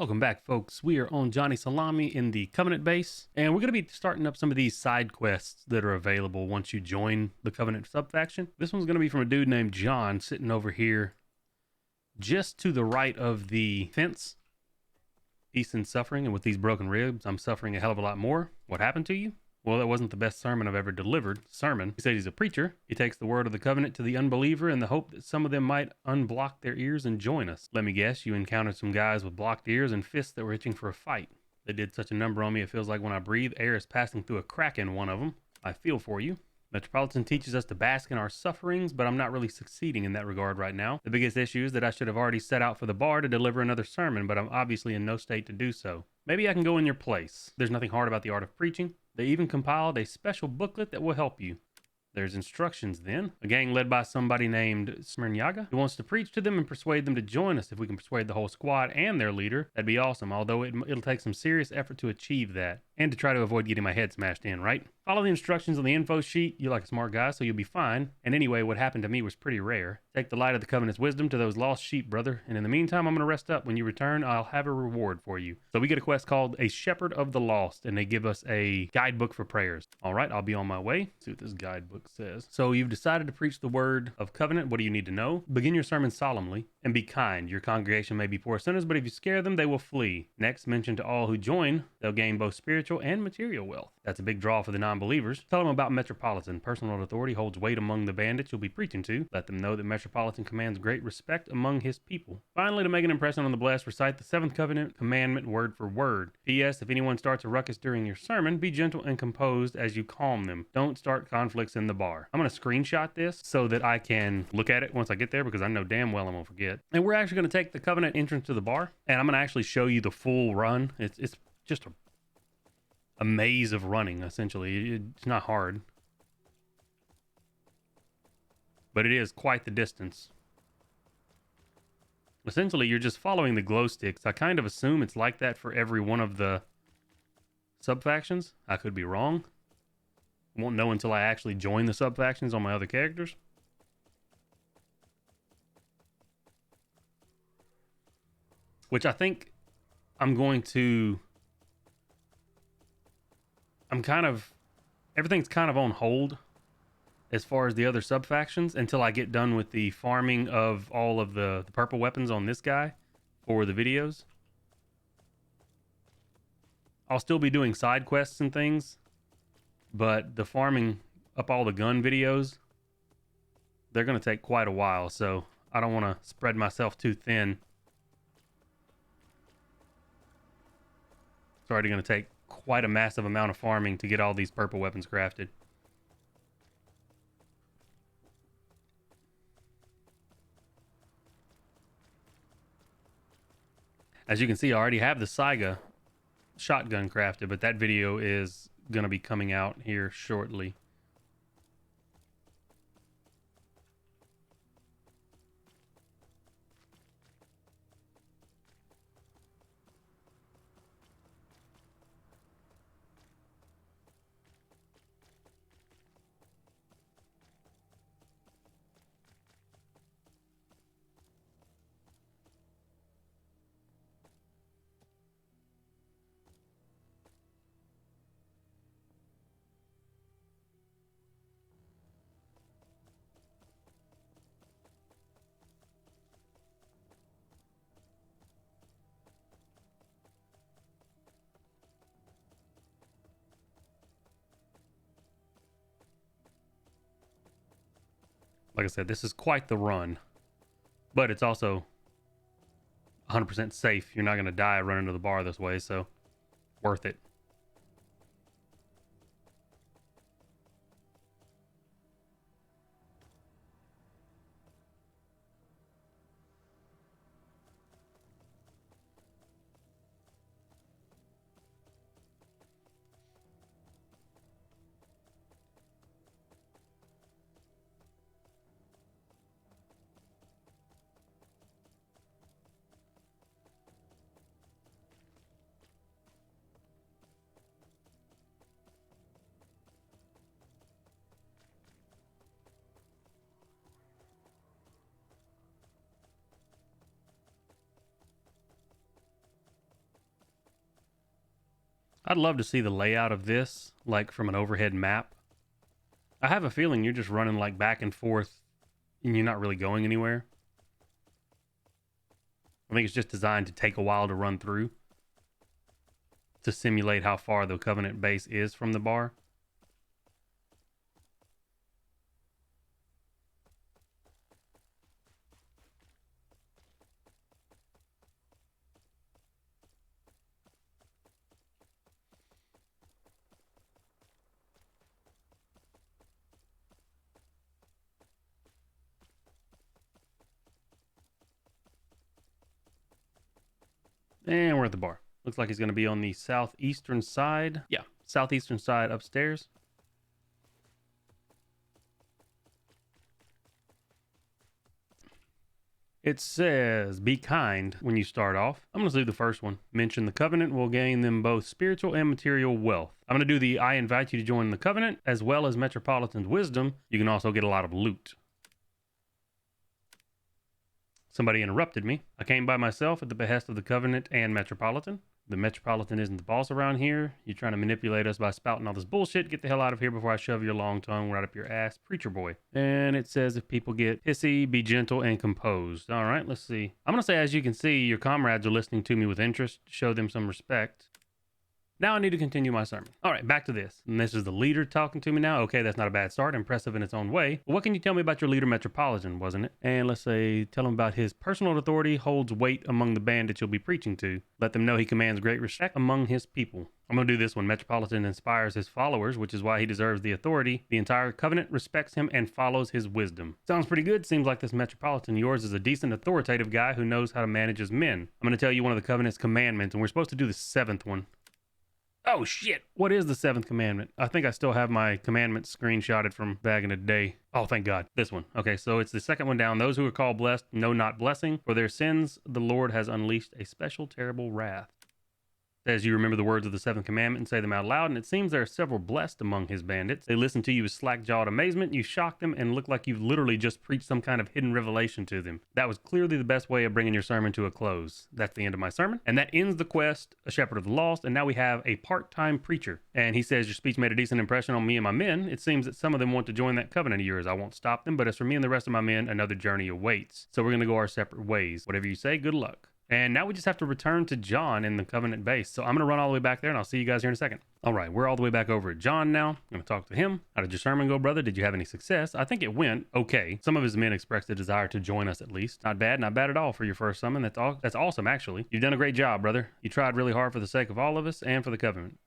Welcome back, folks. We are on Johnny Salami in the Covenant base, and we're going to be starting up some of these side quests that are available once you join the Covenant subfaction. This one's going to be from a dude named John, sitting over here just to the right of the fence. Peace and suffering, and with these broken ribs, I'm suffering a hell of a lot more. What happened to you? Well, that wasn't the best sermon I've ever delivered. Sermon. He said he's a preacher. He takes the word of the covenant to the unbeliever in the hope that some of them might unblock their ears and join us. Let me guess, you encountered some guys with blocked ears and fists that were itching for a fight. They did such a number on me, it feels like when I breathe, air is passing through a crack in one of them. I feel for you. Metropolitan teaches us to bask in our sufferings, but I'm not really succeeding in that regard right now. The biggest issue is that I should have already set out for the bar to deliver another sermon, but I'm obviously in no state to do so. Maybe I can go in your place. There's nothing hard about the art of preaching. They even compiled a special booklet that will help you. There's instructions then. A gang led by somebody named Smyrnyaga who wants to preach to them and persuade them to join us. If we can persuade the whole squad and their leader, that'd be awesome, although it'll take some serious effort to achieve that. And to try to avoid getting my head smashed in, right? Follow the instructions on the info sheet. You're like a smart guy, so you'll be fine. And anyway, what happened to me was pretty rare. Take the light of the covenant's wisdom to those lost sheep, brother. And in the meantime, I'm going to rest up. When you return, I'll have a reward for you. So we get a quest called A Shepherd of the Lost, and they give us a guidebook for prayers. All right, I'll be on my way. Let's see what this guidebook says. So you've decided to preach the word of covenant. What do you need to know? Begin your sermon solemnly and be kind. Your congregation may be poor sinners, but if you scare them, they will flee. Next, mention to all who join, they'll gain both spiritual and material wealth. That's a big draw for the non-believers. Tell them about Metropolitan. Personal authority holds weight among the bandits you'll be preaching to. Let them know that Metropolitan commands great respect among his people. Finally, to make an impression on the blessed, recite the 7th covenant commandment word for word. P.S. If anyone starts a ruckus during your sermon, be gentle and composed as you calm them. Don't start conflicts in the bar. I'm going to screenshot this so that I can look at it once I get there, because I know damn well I'm going to forget. And we're actually going to take the covenant entrance to the bar, and I'm going to actually show you the full run. It's just a maze of running, essentially. It's not hard, but it is quite the distance. Essentially, you're just following the glow sticks. I kind of assume it's like that for every one of the subfactions. I could be wrong. I won't know until I actually join the subfactions on my other characters. Which I think I'm going to... everything's kind of on hold as far as the other subfactions until I get done with the farming of all of the purple weapons on this guy for the videos. I'll still be doing side quests and things, but the farming up all the gun videos, they're going to take quite a while, so I don't want to spread myself too thin. It's already going to take quite a massive amount of farming to get all these purple weapons crafted. As you can see, I already have the Saiga shotgun crafted, but that video is going to be coming out here shortly. Like I said, this is quite the run, but it's also 100% safe. You're not going to die running to the bar this way, so worth it. I'd love to see the layout of this, like from an overhead map. I have a feeling you're just running like back and forth and you're not really going anywhere. I think it's just designed to take a while to run through to simulate how far the Covenant base is from the bar. And we're at the bar. Looks like he's going to be on the southeastern side. Yeah, southeastern side upstairs. It says, be kind when you start off. I'm going to do the first one. Mention the Covenant will gain them both spiritual and material wealth. I'm going to do the I invite you to join the Covenant, as well as Metropolitan's wisdom. You can also get a lot of loot. Somebody interrupted me. I came by myself at the behest of the Covenant and Metropolitan. The Metropolitan isn't the boss around here. You're trying to manipulate us by spouting all this bullshit. Get the hell out of here before I shove your long tongue right up your ass, preacher boy. And it says if people get pissy, be gentle and composed. All right, let's see. I'm going to say, as you can see, your comrades are listening to me with interest. Show them some respect. Now I need to continue my sermon. All right, back to this. And this is the leader talking to me now. Okay, that's not a bad start. Impressive in its own way. But what can you tell me about your leader, Metropolitan, wasn't it? And let's say, tell him about his personal authority holds weight among the bandits you'll be preaching to. Let them know he commands great respect among his people. I'm going to do this one. Metropolitan inspires his followers, which is why he deserves the authority. The entire Covenant respects him and follows his wisdom. Sounds pretty good. Seems like this Metropolitan yours is a decent, authoritative guy who knows how to manage his men. I'm going to tell you one of the Covenant's commandments, and we're supposed to do the 7th one. Oh, shit. What is the 7th commandment? I think I still have my commandments screenshotted from back in the day. Oh, thank God. This one. Okay, so it's the second one down. Those who are called blessed know not blessing. For their sins, the Lord has unleashed a special terrible wrath. Says you remember the words of the 7th commandment and say them out loud, and it seems there are several blessed among his bandits. They listen to you with slack-jawed amazement. You shock them and look like you've literally just preached some kind of hidden revelation to them. That was clearly the best way of bringing your sermon to a close. That's the end of my sermon. And that ends the quest, A Shepherd of the Lost, and now we have a part-time preacher. And he says, your speech made a decent impression on me and my men. It seems that some of them want to join that covenant of yours. I won't stop them, but as for me and the rest of my men, another journey awaits. So we're going to go our separate ways. Whatever you say, good luck. And now we just have to return to John in the Covenant base. So I'm going to run all the way back there, and I'll see you guys here in a second. All right, we're all the way back over at John now. I'm going to talk to him. How did your sermon go, brother? Did you have any success? I think it went okay. Some of his men expressed a desire to join us at least. Not bad at all for your first summon. That's awesome, actually. You've done a great job, brother. You tried really hard for the sake of all of us and for the Covenant.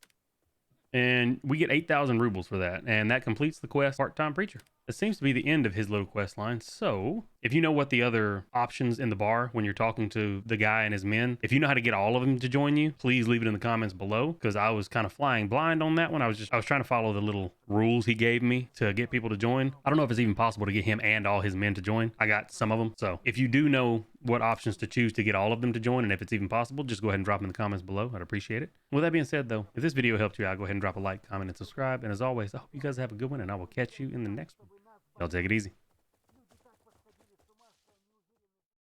And we get 8,000 rubles for that. And that completes the quest, Part-Time Preacher. That seems to be the end of his little quest line. So if you know what the other options in the bar when you're talking to the guy and his men, if you know how to get all of them to join you, please leave it in the comments below, because I was kind of flying blind on that one. I was trying to follow the little rules he gave me to get people to join. I don't know if it's even possible to get him and all his men to join. I got some of them. So if you do know what options to choose to get all of them to join, and if it's even possible, just go ahead and drop them in the comments below. I'd appreciate it. With that being said, though, if this video helped you out, go ahead and drop a like, comment, and subscribe. And as always, I hope you guys have a good one, and I will catch you in the next one. Y'all take it easy.